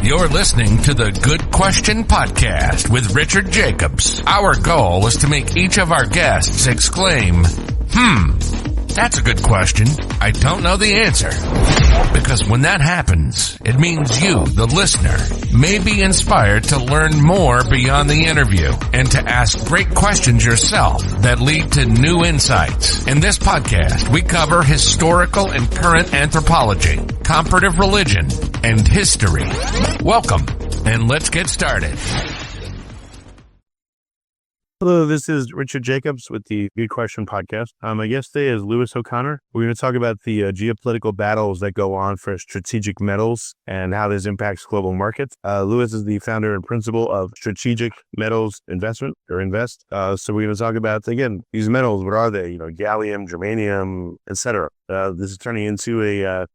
You're listening to the Good Question Podcast with Richard Jacobs. Our goal is to make each of our guests exclaim, that's a good question. I don't know the answer. Because when that happens, it means you, the listener, may be inspired to learn more beyond the interview and to ask great questions yourself that lead to new insights. In this podcast, we cover historical and current anthropology, comparative religion, and history. Welcome, and let's get started. Hello, this is Richard Jacobs with the Good Question Podcast. My guest today is Lewis O'Connor. We're going to talk about the geopolitical battles that go on for strategic metals and how this impacts global markets. Lewis is the founder and principal of Strategic Metals Investment, or Invest. So we're going to talk about, again, these metals. What are they? Gallium, germanium, etc. This is turning into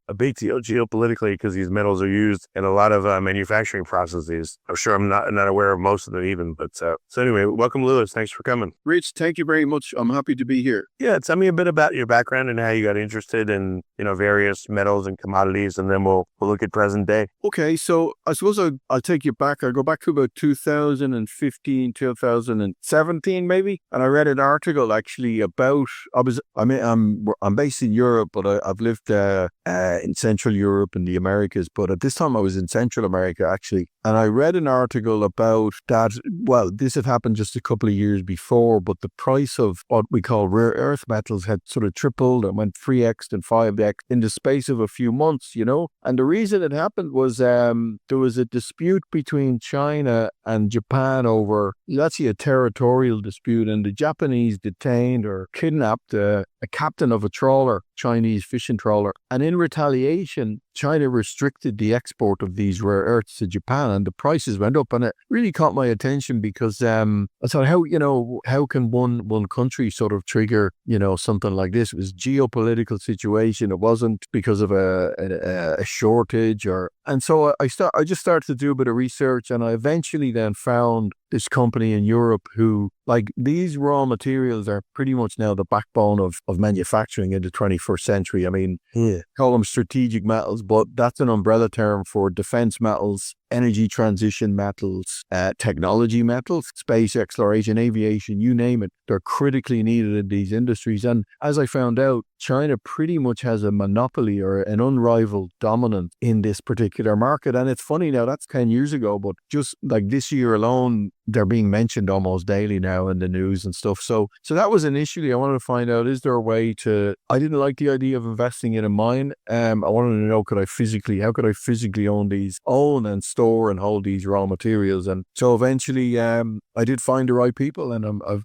a big deal geopolitically because these metals are used in a lot of manufacturing processes. I'm sure I'm not aware of most of them even, but so anyway, welcome, Lewis. Thanks for coming. Rich, thank you very much. I'm happy to be here. Yeah, tell me a bit about your background and how you got interested in various metals and commodities, and then we'll look at present day. Okay, so I suppose I'll take you back. I'll go back to about 2015, 2017 maybe, and I read an article actually about. I'm based in Europe, but I've lived in Central Europe and the Americas. But at this time, I was in Central America actually, and I read an article about that. Well, this had happened just a couple of years before, but the price of what we call rare earth metals had sort of tripled and went 3x and 5x in the space of a few months, And the reason it happened was there was a dispute between China and Japan over, actually a territorial dispute, and the Japanese detained or kidnapped a captain of a trawler, Chinese fishing trawler. And in retaliation, China restricted the export of these rare earths to Japan, and the prices went up. And it really caught my attention because I thought, how can one country sort of trigger, something like this? It was a geopolitical situation. It wasn't because of a shortage and so I just started to do a bit of research, and I eventually then found this company in Europe who, these raw materials are pretty much now the backbone of manufacturing in the 21st century. I mean, call them strategic metals, but that's an umbrella term for defense metals, energy transition metals, technology metals, space exploration, aviation, you name it. They're critically needed in these industries. And as I found out, China pretty much has a monopoly or an unrivaled dominance in this particular market. And it's funny now, that's 10 years ago, but just like this year alone, they're being mentioned almost daily now in the news and stuff. So that was initially, I wanted to find out, is there a way I didn't like the idea of investing in a mine. I wanted to know, how could I physically own and store and hold these raw materials? And so eventually, I did find the right people, and I've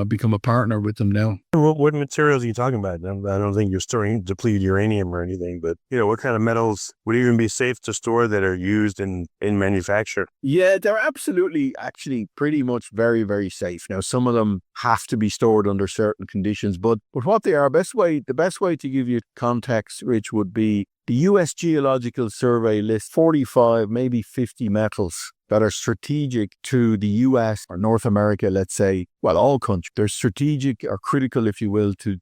become a partner with them now. What materials are you talking about? I don't think you're storing depleted uranium or anything, but what kind of metals would even be safe to store that are used in manufacture? Yeah, they're absolutely actually pretty much very, very safe. Now, some of them have to be stored under certain conditions, but what they are, the best way to give you context, Rich, would be the U.S. Geological Survey lists 45, maybe 50 metals that are strategic to the U.S. or North America, let's say, all countries. They're strategic or critical, if you will, to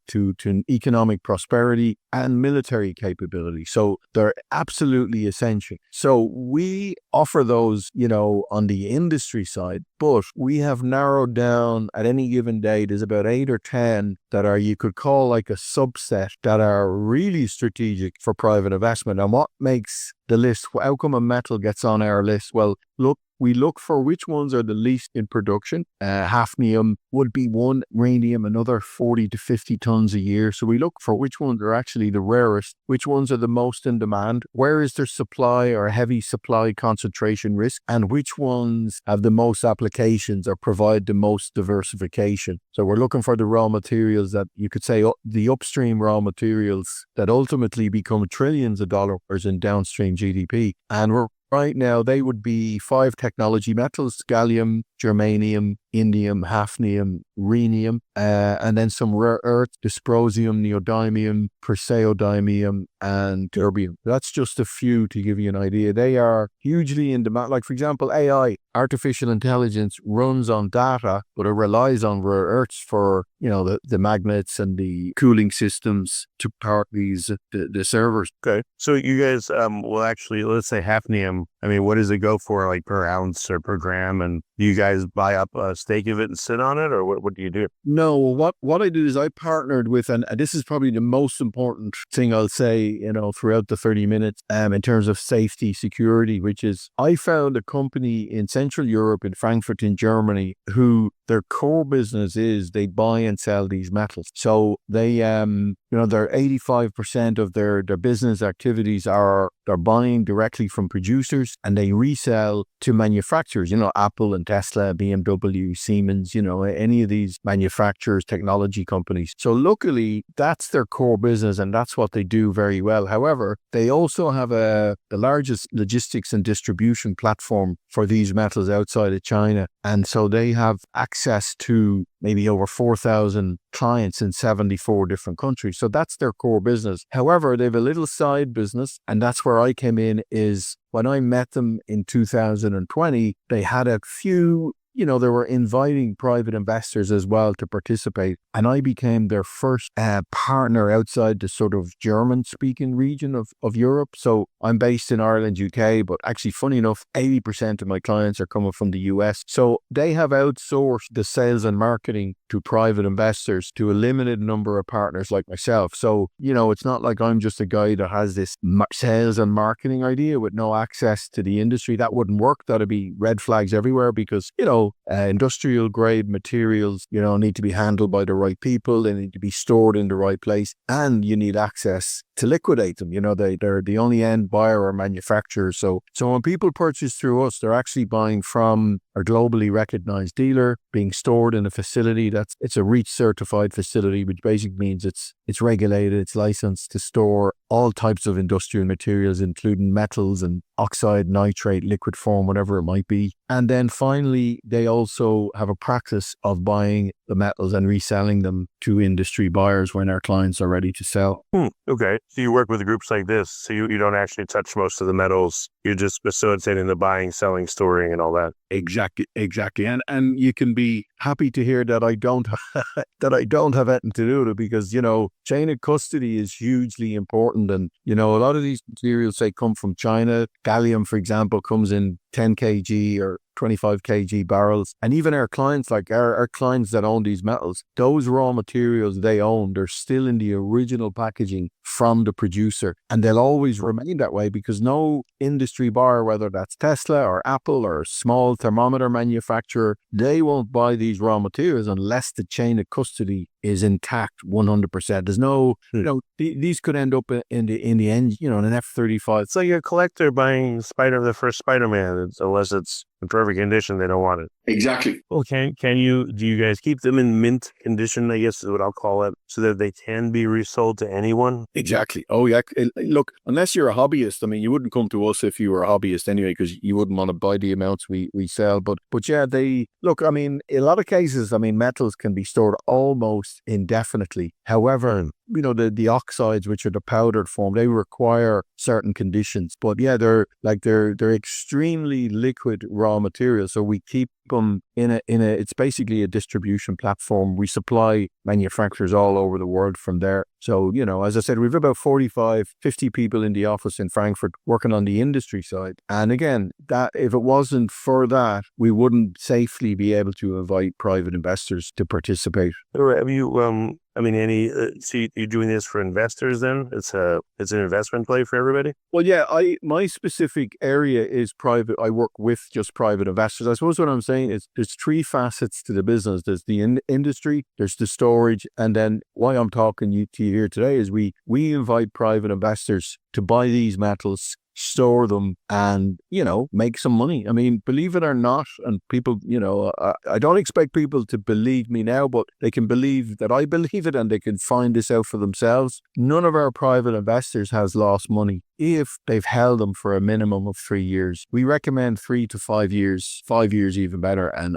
economic prosperity and military capability. So they're absolutely essential. So we offer those, on the industry side, but we have narrowed down at any given day, there's about 8 or 10 that are, you could call like a subset that are really strategic for private investment. And what makes the list, how come a metal gets on our list? Well, we look for which ones are the least in production. Hafnium would be one, rhenium another 40 to 50 tons a year. So we look for which ones are actually the rarest, which ones are the most in demand, where is their supply or heavy supply concentration risk, and which ones have the most applications or provide the most diversification. So we're looking for the raw materials that you could say the upstream raw materials that ultimately become trillions of dollars in downstream GDP. And right now, they would be 5 technology metals: gallium, germanium, indium, hafnium, rhenium, and then some rare earth, dysprosium, neodymium, praseodymium, and terbium. That's just a few to give you an idea. They are hugely in demand. Like, for example, AI, artificial intelligence, runs on data, but it relies on rare earths for, the magnets and the cooling systems to power the servers. Okay. So you guys, will actually, let's say hafnium. I mean, what does it go for, like per ounce or per gram? And do you guys buy up a stake of it and sit on it, or what do you do? No, what I did is I partnered with, and this is probably the most important thing I'll say, throughout the 30 minutes, in terms of safety, security, which is I found a company in Central Europe, in Frankfurt, in Germany, who their core business is they buy and sell these metals. So they, they're 85% of their business activities are they're buying directly from producers and they resell to manufacturers, Apple and Tesla, BMW, Siemens, any of these manufacturers, technology companies. So luckily, that's their core business and that's what they do very well. However, they also have the largest logistics and distribution platform for these metals outside of China. And so they have access to maybe over 4,000 clients in 74 different countries. So that's their core business. However, they have a little side business, and that's where I came in. Is when I met them in 2020, they had a few, they were inviting private investors as well to participate. And I became their first partner outside the sort of German-speaking region of Europe. So I'm based in Ireland, UK, but actually, funny enough, 80% of my clients are coming from the US. So they have outsourced the sales and marketing to private investors to a limited number of partners like myself. So, it's not like I'm just a guy that has this sales and marketing idea with no access to the industry. That wouldn't work. That'd be red flags everywhere because, industrial grade materials, need to be handled by the right people. They need to be stored in the right place, and you need access to liquidate them. They're the only end buyer or manufacturer. So when people purchase through us, they're actually buying from a globally recognized dealer, being stored in a facility it's a REACH certified facility, which basically means it's regulated, it's licensed to store all types of industrial materials, including metals and oxide, nitrate, liquid form, whatever it might be. And then finally, they also have a practice of buying the metals and reselling them to industry buyers when our clients are ready to sell. Okay. So you work with groups like this, so you don't actually touch most of the metals. You're just facilitating the buying, selling, storing, and all that. Exactly. And you can be happy to hear that I don't have anything to do with it because, chain of custody is hugely important. And, a lot of these materials, say, come from China. Gallium, for example, comes in 10 kg or 25 kg barrels. And even our clients, like our clients that own these metals, those raw materials they own, they're still in the original packaging from the producer. And they'll always remain that way because no industry buyer, whether that's Tesla or Apple or a small thermometer manufacturer, they won't buy these raw materials unless the chain of custody is intact 100%. There's no, these could end up in the end, in an F-35. It's like a collector buying the first Spider-Man, unless it's in perfect condition, they don't want it. Exactly. Well, do you guys keep them in mint condition, I guess is what I'll call it, so that they can be resold to anyone? Exactly. Oh, yeah. Look, unless you're a hobbyist, I mean, you wouldn't come to us if you were a hobbyist anyway, because you wouldn't want to buy the amounts we sell. But yeah, I mean, in a lot of cases, I mean, metals can be stored almost indefinitely. However, the oxides, which are the powdered form, they require certain conditions. But yeah, they're extremely liquid raw materials. So we keep them it's basically a distribution platform. We supply manufacturers all over the world from there. So, as I said, we've about 50 people in the office in Frankfurt working on the industry side. And again, that if it wasn't for that, we wouldn't safely be able to invite private investors to participate. Have you, so you're doing this for investors then? It's an investment play for everybody? Well, yeah, my specific area is private. I work with just private investors. I suppose what I'm saying is there's three facets to the business. There's the industry, there's the storage, and then why I'm talking to you here today is we invite private investors to buy these metals, store them, and, make some money. I mean, believe it or not, and people, I don't expect people to believe me now, but they can believe that I believe it and they can find this out for themselves. None of our private investors has lost money if they've held them for a minimum of 3 years. We recommend 3 to 5 years, 5 years even better. And,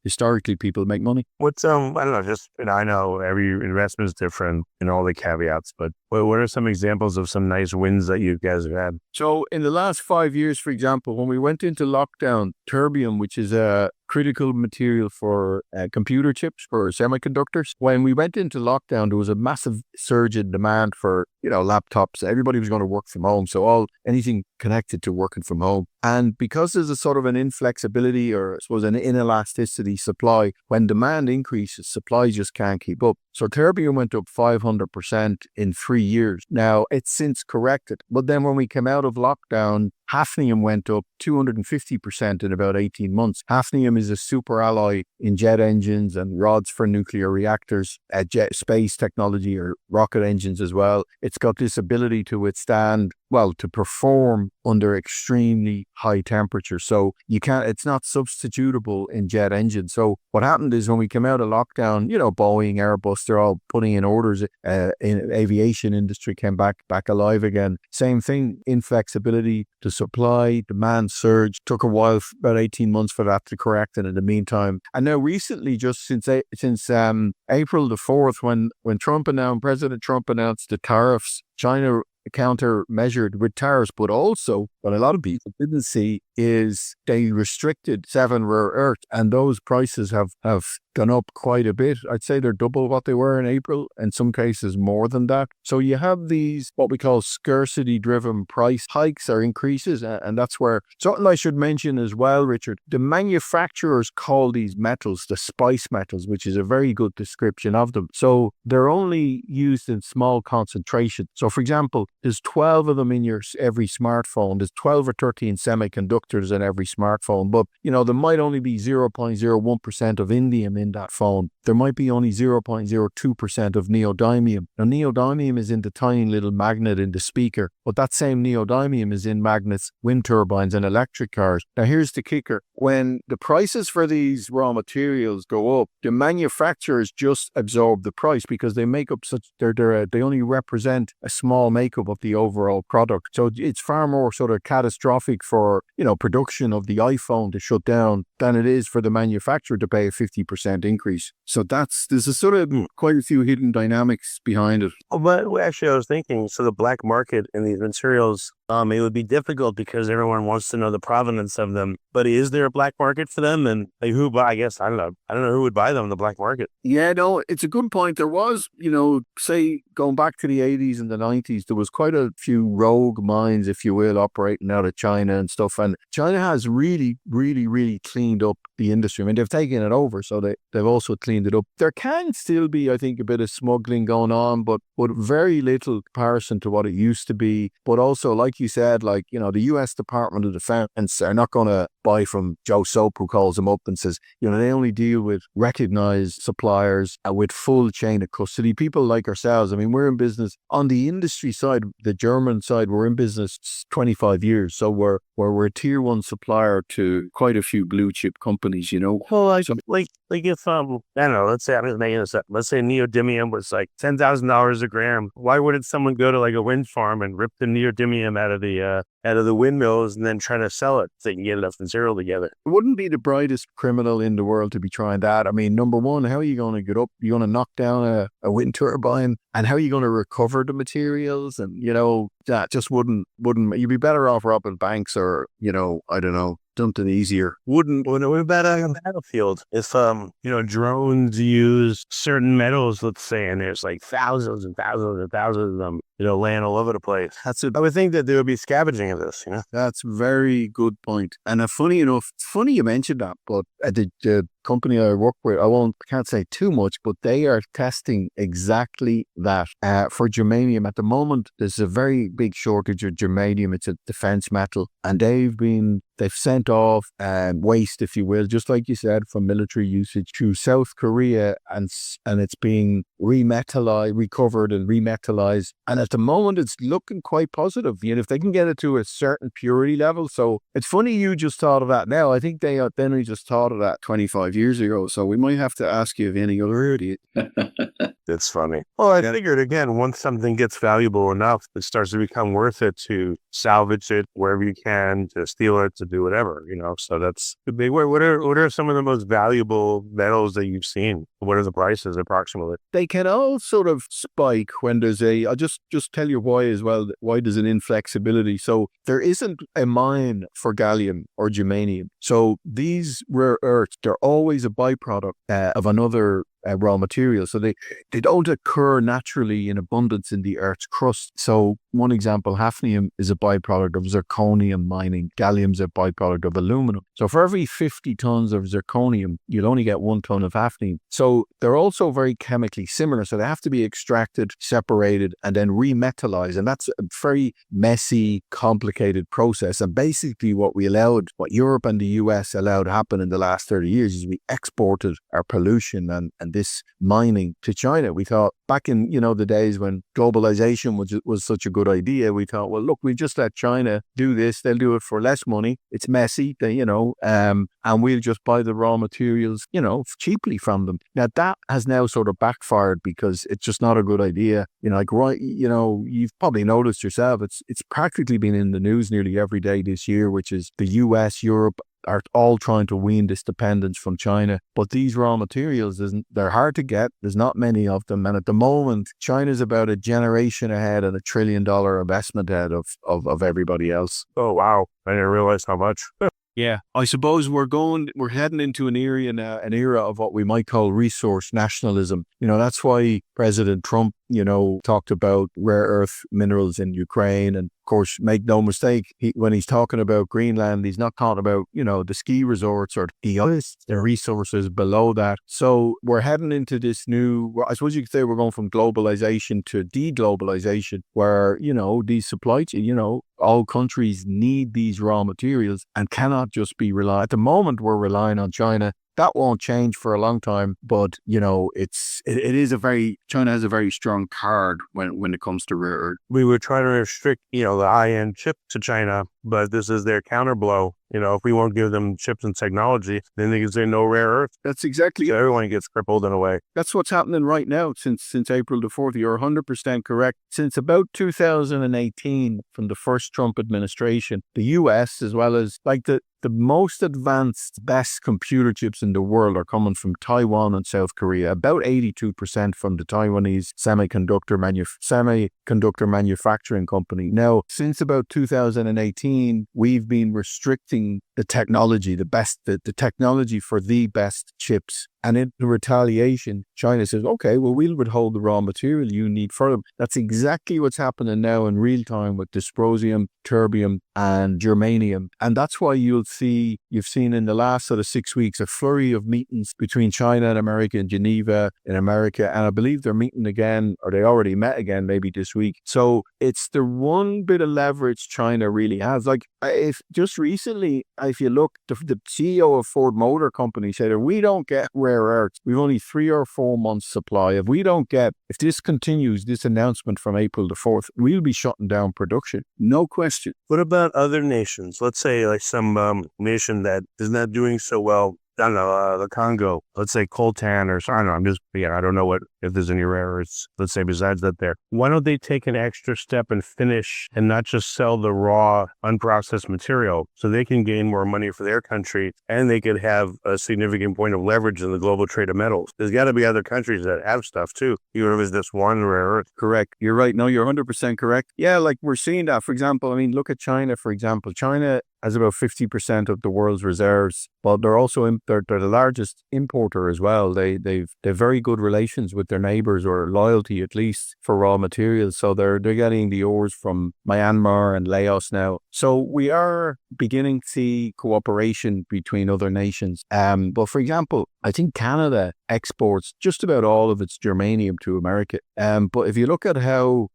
historically people make money. What's, I don't know, just, I know every investment is different and all the caveats, but what are some examples of some nice wins that you guys have had? So in the last 5 years, for example, when we went into lockdown, terbium, which is a critical material for computer chips, for semiconductors. When we went into lockdown, there was a massive surge in demand for, laptops. Everybody was going to work from home. So anything connected to working from home. And because there's a sort of an inflexibility, or I suppose an inelasticity supply, when demand increases, supply just can't keep up. So terbium went up 500% in 3 years. Now, it's since corrected. But then when we came out of lockdown, hafnium went up 250% in about 18 months. Hafnium is a super alloy in jet engines and rods for nuclear reactors, jet space technology or rocket engines as well. It's got this ability to withstand, to perform under extremely high temperature. So it's not substitutable in jet engines. So what happened is when we came out of lockdown, Boeing, Airbus, they're all putting in orders. In aviation industry came back alive again. Same thing, inflexibility to supply, demand surge. Took a while, about 18 months for that to correct. And in the meantime, and now recently, just since April the 4th, when President Trump announced the tariffs, China countermeasured with tariffs, but also what a lot of people didn't see is they restricted 7 rare earths, and those prices have gone up quite a bit. I'd say they're double what they were in April, in some cases more than that. So you have these what we call scarcity-driven price hikes or increases, and that's where something I should mention as well, Richard. The manufacturers call these metals the spice metals, which is a very good description of them. So they're only used in small concentration. So for example, there's 12 of them in every smartphone. There's 12 or 13 semiconductors in every smartphone, but there might only be 0.01% of indium in that phone. There might be only 0.02% of neodymium. Now, neodymium is in the tiny little magnet in the speaker, but that same neodymium is in magnets, wind turbines, and electric cars. Now, here's the kicker. When the prices for these raw materials go up, the manufacturers just absorb the price because they make up they only represent a small makeup of the overall product. So it's far more sort of catastrophic for, production of the iPhone to shut down than it is for the manufacturer to pay a 50% increase. So there's a sort of quite a few hidden dynamics behind it. Oh, but actually I was thinking, so the black market in these materials, it would be difficult because everyone wants to know the provenance of them. But is there a black market for them? And who buy? I guess I don't know who would buy them in the black market. Yeah, no, it's a good point. There was, say going back to the 80s and the 90s, there was quite a few rogue mines, if you will, operating out of China and stuff. And China has really, really, really cleaned up the industry. I mean, they've taken it over, so they've also cleaned it up. There can still be, I think, a bit of smuggling going on, but very little comparison to what it used to be. But also, like you said, the U.S. Department of Defense are not going to buy from Joe Soap, who calls them up and says, they only deal with recognized suppliers with full chain of custody. People like ourselves, I mean, we're in business on the industry side, the German side, we're in business 25 years. So we're a tier 1 supplier to quite a few blue chip companies, Well, if, I don't know, let's say, I'm just making this up. Let's say neodymium was like $10,000 a gram. Why wouldn't someone go to a wind farm and rip the neodymium out of the windmills and then try to sell it so they can get enough material together? It wouldn't be the brightest criminal in the world to be trying that. I mean, number one, how are you going to get up? You're going to knock down a wind turbine, and how are you going to recover the materials? And, that just wouldn't, you'd be better off robbing banks or, I don't know, something easier. What about a battlefield? If, drones use certain metals, let's say, and there's thousands and thousands and thousands of them, laying all over the place. I would think that there would be scavenging of this, That's very good point. And funny you mentioned that, but the company I work with, I can't say too much, but they are testing exactly that for germanium. At the moment, there's a very big shortage of germanium. It's a defense metal, and they've sent off waste, if you will, just like you said, from military usage to South Korea, and it's being recovered and remetallized. And at the moment, it's looking quite positive. If they can get it to a certain purity level. So it's funny you just thought of that now. I think they only just thought of that 25 years ago. So we might have to ask you of any other area. It's funny. Well, I figured again, once something gets valuable enough, it starts to become worth it to salvage it wherever you can, to steal it, to do whatever, So that's the big way. What are some of the most valuable metals that you've seen? What are the prices approximately? They can all sort of spike when there's I'll just tell you why as well, why there's an inflexibility. So there isn't a mine for gallium or germanium. So these rare earths, they're always a byproduct of another raw material. So they don't occur naturally in abundance in the Earth's crust. So one example, hafnium is a byproduct of zirconium mining. Gallium is a byproduct of aluminum. So for every 50 tons of zirconium, you'll only get 1 ton of hafnium. So they're also very chemically similar. So they have to be extracted, separated, and then remetallized. And that's a very messy, complicated process. And basically what Europe and the US allowed happen in the last 30 years is we exported our pollution and this mining to China. We thought back in, the days when globalization was such a good idea, we thought, well, look, we just let China do this. They'll do it for less money. It's messy, and we'll just buy the raw materials, cheaply from them. Now that has now sort of backfired because it's just not a good idea. You've probably noticed yourself, it's practically been in the news nearly every day this year, which is the US, Europe, are all trying to wean this dependence from China. But these raw materials, they're hard to get. There's not many of them. And at the moment, China's about a generation ahead and $1 trillion investment ahead of everybody else. Oh, wow. I didn't realize how much. Yeah, I suppose we're heading into an era of what we might call resource nationalism. That's why President Trump, talked about rare earth minerals in Ukraine. And of course, make no mistake, when he's talking about Greenland, he's not talking about, the ski resorts or the resources below that. So we're heading into this new, I suppose you could say we're going from globalization to de-globalization, where, these supply chain, all countries need these raw materials and cannot just be at the moment, we're relying on China. That won't change for a long time, but China has a very strong card when it comes to rare earth. We were trying to restrict, the high-end chip to China, but this is their counterblow. If we won't give them chips and technology, then they can say no rare earth. That's exactly so everyone gets crippled in a way. That's what's happening right now since April the 4th. You're 100% correct. Since about 2018, from the first Trump administration, the US, as well as the most advanced, best computer chips in the world are coming from Taiwan and South Korea. About 82% from the Taiwanese semiconductor manufacturing company. Now, since about 2018, we've been restricting the technology, the technology for the best chips. And in retaliation, China says, okay, well, we'll withhold the raw material you need for them. That's exactly what's happening now in real time with dysprosium, terbium, and germanium. And that's why you've seen in the last sort of 6 weeks, a flurry of meetings between China and America in Geneva, in America. And I believe they're meeting again, or they already met again, maybe this week. So it's the one bit of leverage China really has. If just recently, if you look, the CEO of Ford Motor Company said, if we don't get rare earths, we've only 3 or 4 months supply. If this continues, this announcement from April the 4th, we'll be shutting down production. No question. What about other nations? Let's say some nation that is not doing so well. I don't know, the Congo, let's say coltan or I don't know, I don't know if there's any rare earths, let's say besides that there. Why don't they take an extra step and finish and not just sell the raw, unprocessed material so they can gain more money for their country and they could have a significant point of leverage in the global trade of metals? There's got to be other countries that have stuff too, even if it's just one rare earth. Correct. You're right. No, you're 100% correct. Yeah, we're seeing that. For example, look at China, for example. China has about 50% of the world's reserves, but they're also they're the largest importer as well. They've very good relations with their neighbors, or loyalty at least, for raw materials. So they're getting the ores from Myanmar and Laos now. So we are beginning to see cooperation between other nations. But for example, I think Canada exports just about all of its germanium to America. But if you look at how,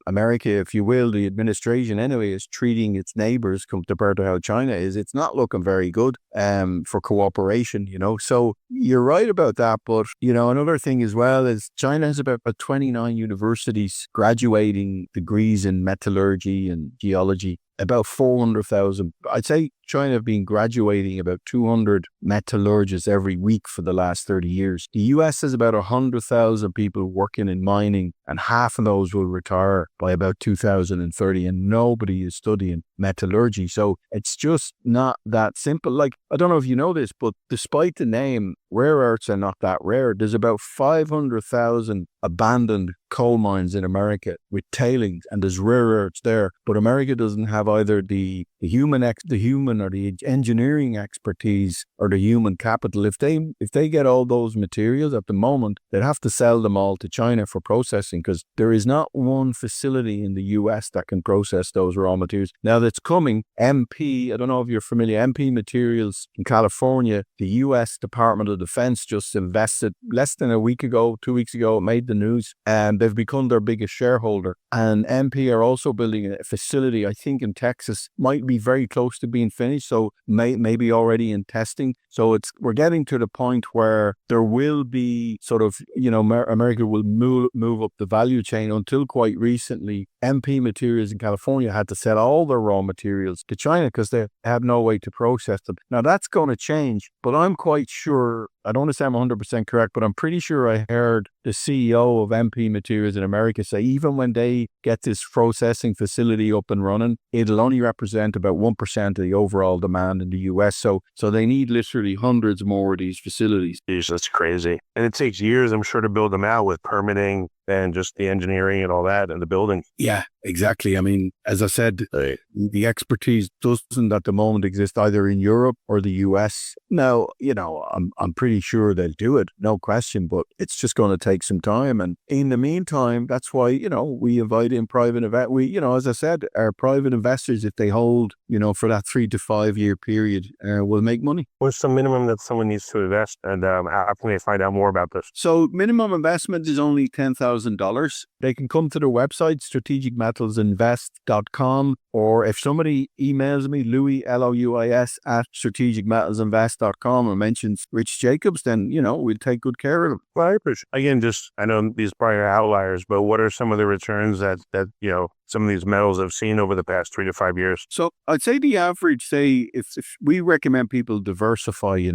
America, if you will, the administration anyway, is treating its neighbors compared to how China is, it's not looking very good for cooperation, So you're right about that. But, another thing as well is China has about 29 universities graduating degrees in metallurgy and geology. About 400,000. I'd say China have been graduating about 200 metallurgists every week for the last 30 years. The US has about 100,000 people working in mining, and half of those will retire by about 2030, and nobody is studying metallurgy. So it's just not that simple. Like, I don't know if you know this, but despite the name, rare earths are not that rare. There's about 500,000 abandoned coal mines in America with tailings, and there's rare earths there. But America doesn't have either the human or the engineering expertise or the human capital. If they get all those materials at the moment, they'd have to sell them all to China for processing, because there is not one facility in the US that can process those raw materials. Now that's coming. MP, I don't know if you're familiar, MP Materials in California, the US Department of Defense just invested less than a week ago, 2 weeks ago, it made the news, and they've become their biggest shareholder. And MP are also building a facility, I think in Texas, might be very close to being finished, so maybe already in testing. So we're getting to the point where there will be sort of, America will move up the value chain. Until quite recently, MP Materials in California had to sell all their raw materials to China because they have no way to process them. Now that's going to change, but I'm quite sure, I don't want to say I'm 100% correct, but I'm pretty sure I heard the CEO of MP Materials in America say even when they get this processing facility up and running, it'll only represent about 1% of the overall demand in the US. So they need literally hundreds more of these facilities. Jeez, that's crazy. And it takes years, I'm sure, to build them out with permitting and just the engineering and all that and the building. Yeah, exactly. I mean, as I said, the expertise doesn't at the moment exist either in Europe or the US. Now, I'm pretty sure they'll do it, no question, but it's just going to take some time. And in the meantime, that's why, we invite in private as I said, our private investors, if they hold, for that 3 to 5 year period, will make money. What's the minimum that someone needs to invest? And how can they find out more about this? So minimum investment is only $10,000. They can come to the website, strategicmetalsinvest.com, or if somebody emails me, Louis, Louis, at strategicmetalsinvest.com and mentions Rich Jacobs, then, we'll take good care of them. Well, I appreciate it. Again, I know these probably are outliers, but what are some of the returns that some of these metals have seen over the past 3 to 5 years? So I'd say the average, if we recommend people diversify,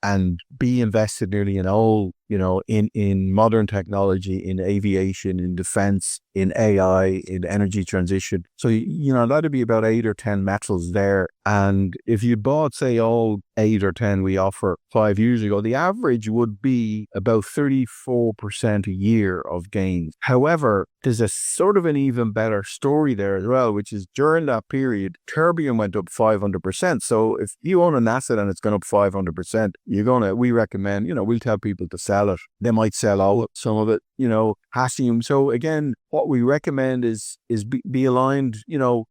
and be invested nearly in all, in modern technology, in aviation, in defense, in AI, in energy transition. So, that'd be about 8 or 10 metals there. And if you bought, say, all 8 or 10 we offer 5 years ago, the average would be about 34% a year of gains. However, there's a sort of an even better story there as well, which is during that period, terbium went up 500%. So if you own an asset and it's gone up 500%, we recommend, we'll tell people to sell it. They might sell all some of it, hastium. So again, what we recommend is be aligned.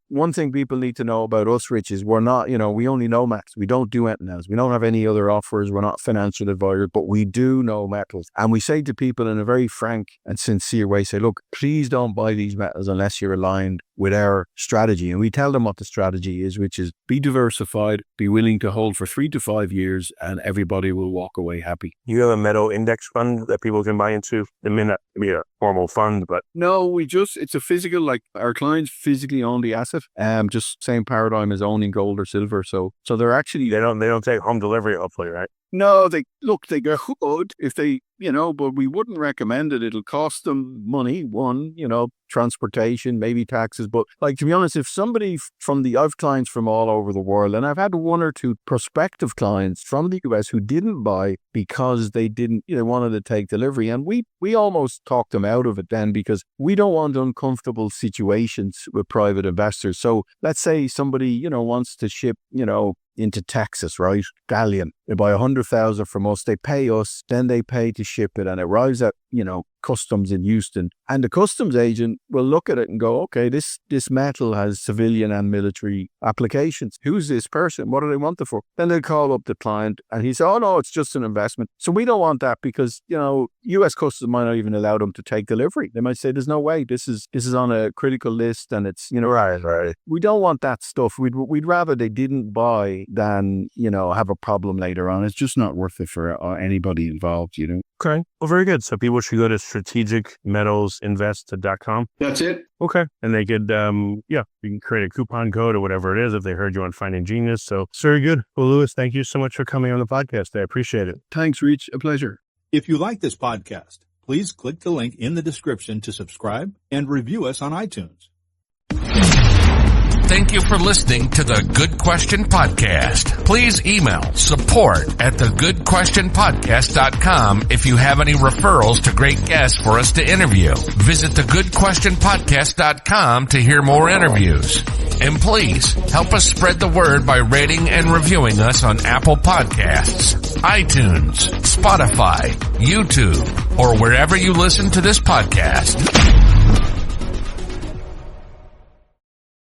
One thing people need to know about us, Rich, is we're not, we only know metals. We don't do anything else. We don't have any other offers. We're not financial advisors, but we do know metals. And we say to people in a very frank and sincere way, say, look, please don't buy these metals unless you're aligned with our strategy. And we tell them what the strategy is, which is be diversified, be willing to hold for 3 to 5 years, and everybody will walk away happy. You have a metal index fund that people can buy into? It may not be a formal fund, but... No, it's a physical, like our clients physically own the asset. Just same paradigm as owning gold or silver. So they're actually... They don't take home delivery, hopefully, right? No, they go good if they, but we wouldn't recommend it. It'll cost them money, transportation, maybe taxes. But to be honest, if somebody I've clients from all over the world, and I've had 1 or 2 prospective clients from the US who didn't buy because they didn't, wanted to take delivery. And we almost talked them out of it then, because we don't want uncomfortable situations with private investors. So let's say somebody, wants to ship, into Texas, right? Gallium. They buy 100,000 from us. They pay us, then they pay to ship it, and it arrives at, customs in Houston. And the customs agent will look at it and go, okay, this metal has civilian and military applications. Who's this person? What do they want it for? Then they'll call up the client and he says, oh no, it's just an investment. So we don't want that because, US customs might not even allow them to take delivery. They might say, there's no way, this is on a critical list and it's, Right. We don't want that stuff. We'd rather they didn't buy than, have a problem later on. It's just not worth it for anybody involved, Okay. Well, very good. So people should go to strategicmetalsinvest.com. That's it. Okay. And they could, you can create a coupon code or whatever it is if they heard you on Finding Genius. So it's very good. Well, Louis, thank you so much for coming on the podcast. I appreciate it. Thanks, Reach. A pleasure. If you like this podcast, please click the link in the description to subscribe and review us on iTunes. Thank you for listening to the Good Question Podcast. Please email support@thegoodquestionpodcast.com if you have any referrals to great guests for us to interview. Visit thegoodquestionpodcast.com to hear more interviews. And please help us spread the word by rating and reviewing us on Apple Podcasts, iTunes, Spotify, YouTube, or wherever you listen to this podcast.